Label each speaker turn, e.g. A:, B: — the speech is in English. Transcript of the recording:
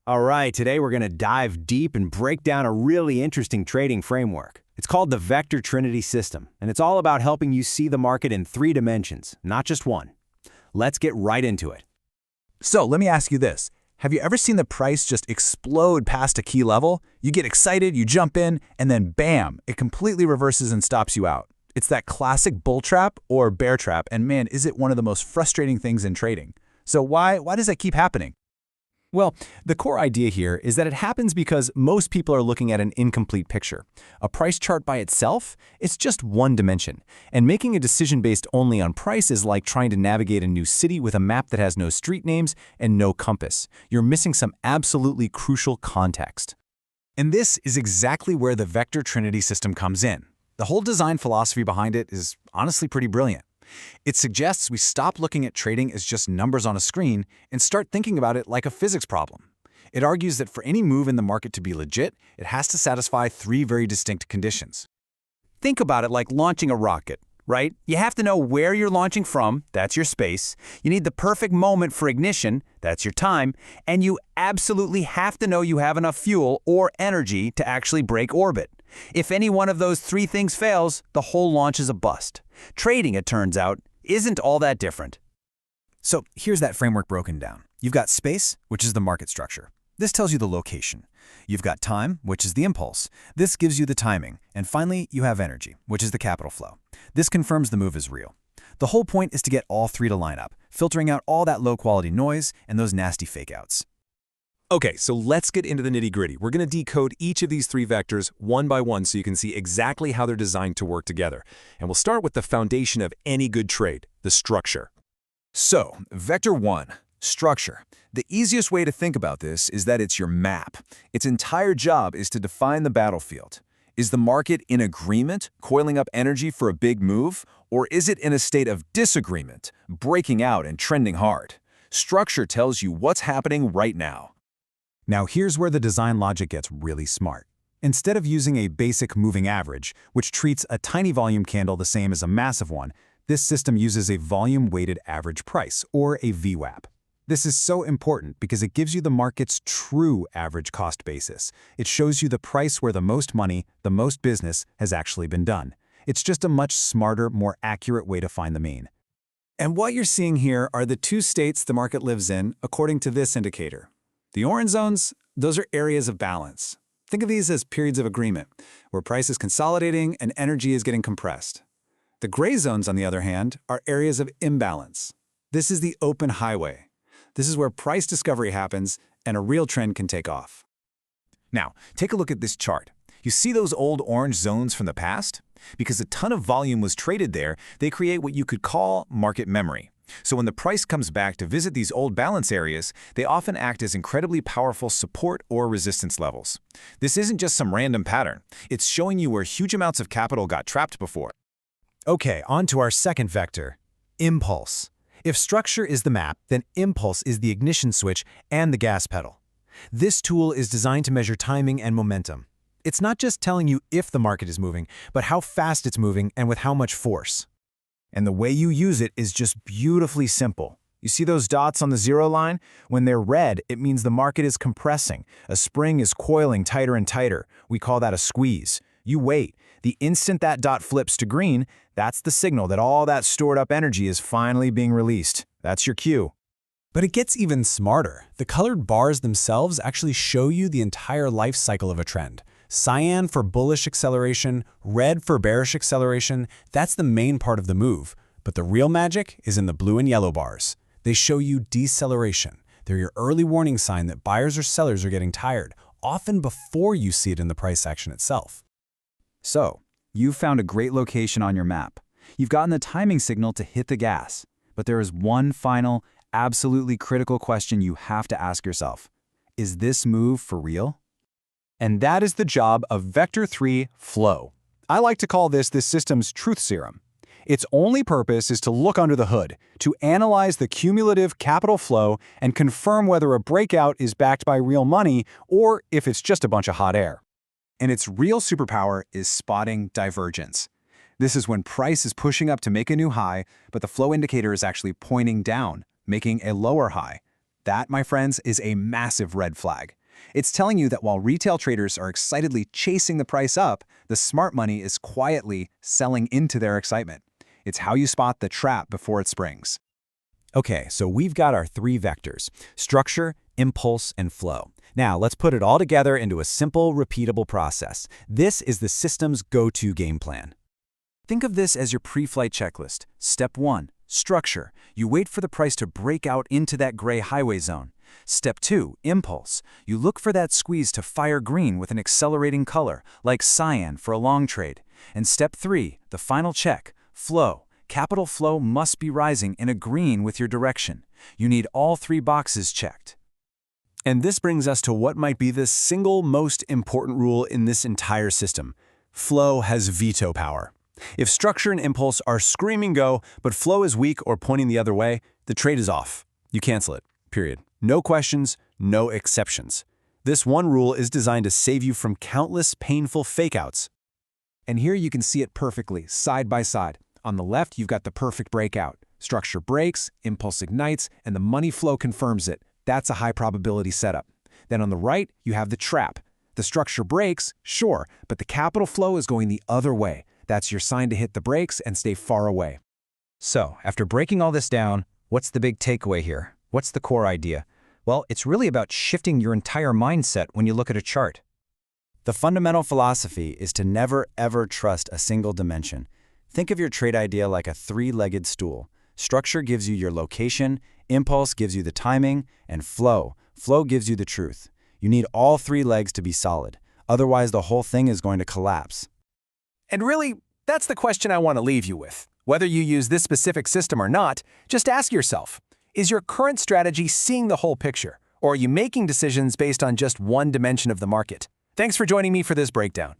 A: All right, today we're going to dive deep and break down a really interesting trading framework. It's called the Vector Trinity system, and it's all about helping you see the market in 3 dimensions, not just one. Let's get right into it.
B: So let me ask you this. Have you ever seen the price just explode past a key level? You get excited, you jump in, and then bam, it completely reverses and stops you out. It's that classic bull trap or bear trap, and man, is it one of the most frustrating things in trading. So why does that keep happening?
C: Well, the core idea here is that it happens because most people are looking at an incomplete picture. A price chart by itself, it's just one dimension. And making a decision based only on price is like trying to navigate a new city with a map that has no street names and no compass. You're missing some absolutely crucial context.
B: And this is exactly where the Vector Trinity system comes in. The whole design philosophy behind it is honestly pretty brilliant. It suggests we stop looking at trading as just numbers on a screen and start thinking about it like a physics problem. It argues that for any move in the market to be legit, it has to satisfy 3 very distinct conditions.
C: Think about it like launching a rocket, right? You have to know where you're launching from, that's your space. You need the perfect moment for ignition, that's your time. And you absolutely have to know you have enough fuel or energy to actually break orbit. If any one of those 3 things fails, the whole launch is a bust. Trading, it turns out, isn't all that different.
B: So here's that framework broken down. You've got space, which is the market structure. This tells you the location. You've got time, which is the impulse. This gives you the timing. And finally, you have energy, which is the capital flow. This confirms the move is real. The whole point is to get all 3 to line up, filtering out all that low-quality noise and those nasty fake-outs.
D: Okay, so let's get into the nitty-gritty. We're going to decode each of these 3 vectors one by one so you can see exactly how they're designed to work together. And we'll start with the foundation of any good trade, the structure.
E: So, Vector 1, structure. The easiest way to think about this is that it's your map. Its entire job is to define the battlefield. Is the market in agreement, coiling up energy for a big move, or is it in a state of disagreement, breaking out and trending hard? Structure tells you what's happening right now.
B: Now here's where the design logic gets really smart. Instead of using a basic moving average, which treats a tiny volume candle the same as a massive one, this system uses a volume-weighted average price, or a VWAP. This is so important because it gives you the market's true average cost basis. It shows you the price where the most money, the most business, has actually been done. It's just a much smarter, more accurate way to find the mean. And what you're seeing here are the 2 states the market lives in according to this indicator. The orange zones, those are areas of balance. Think of these as periods of agreement, where price is consolidating and energy is getting compressed. The gray zones, on the other hand, are areas of imbalance. This is the open highway. This is where price discovery happens and a real trend can take off. Now, take a look at this chart. You see those old orange zones from the past? Because a ton of volume was traded there, they create what you could call market memory. So when the price comes back to visit these old balance areas, they often act as incredibly powerful support or resistance levels. This isn't just some random pattern. It's showing you where huge amounts of capital got trapped before.
C: Okay, on to our second vector, impulse. If structure is the map, then impulse is the ignition switch and the gas pedal. This tool is designed to measure timing and momentum. It's not just telling you if the market is moving, but how fast it's moving and with how much force.
B: And the way you use it is just beautifully simple. You see those dots on the 0 line? When they're red, it means the market is compressing. A spring is coiling tighter and tighter. We call that a squeeze. You wait. The instant that dot flips to green, that's the signal that all that stored up energy is finally being released. That's your cue.
C: But it gets even smarter. The colored bars themselves actually show you the entire life cycle of a trend. Cyan for bullish acceleration, red for bearish acceleration, that's the main part of the move. But the real magic is in the blue and yellow bars. They show you deceleration. They're your early warning sign that buyers or sellers are getting tired, often before you see it in the price action itself.
F: So, you've found a great location on your map. You've gotten the timing signal to hit the gas. But there is one final, absolutely critical question you have to ask yourself. Is this move for real?
B: And that is the job of Vector 3 Flow. I like to call this system's truth serum. Its only purpose is to look under the hood, to analyze the cumulative capital flow and confirm whether a breakout is backed by real money or if it's just a bunch of hot air. And its real superpower is spotting divergence. This is when price is pushing up to make a new high, but the flow indicator is actually pointing down, making a lower high.
E: That, my friends, is a massive red flag. It's telling you that while retail traders are excitedly chasing the price up, the smart money is quietly selling into their excitement. It's how you spot the trap before it springs.
A: Okay, so we've got our three vectors: structure, impulse, and flow. Now, let's put it all together into a simple, repeatable process. This is the system's go-to game plan.
F: Think of this as your pre-flight checklist. Step 1, structure. You wait for the price to break out into that gray highway zone. Step 2, impulse. You look for that squeeze to fire green with an accelerating color, like cyan for a long trade. And step 3, the final check, flow. Capital flow must be rising and agreeing with your direction. You need all three boxes checked.
C: And this brings us to what might be the single most important rule in this entire system. Flow has veto power. If structure and impulse are screaming go, but flow is weak or pointing the other way, the trade is off. You cancel it, period. No questions, no exceptions. This one rule is designed to save you from countless painful fakeouts.
E: And here you can see it perfectly, side by side. On the left, you've got the perfect breakout. Structure breaks, impulse ignites, and the money flow confirms it. That's a high probability setup. Then on the right, you have the trap. The structure breaks, sure, but the capital flow is going the other way. That's your sign to hit the brakes and stay far away.
F: So, after breaking all this down, what's the big takeaway here? What's the core idea? Well, it's really about shifting your entire mindset when you look at a chart.
A: The fundamental philosophy is to never, ever trust a single dimension. Think of your trade idea like a three-legged stool. Structure gives you your location, impulse gives you the timing, and flow gives you the truth. You need all three legs to be solid. Otherwise, the whole thing is going to collapse.
E: And really, that's the question I want to leave you with. Whether you use this specific system or not, just ask yourself, is your current strategy seeing the whole picture, or are you making decisions based on just one dimension of the market? Thanks for joining me for this breakdown.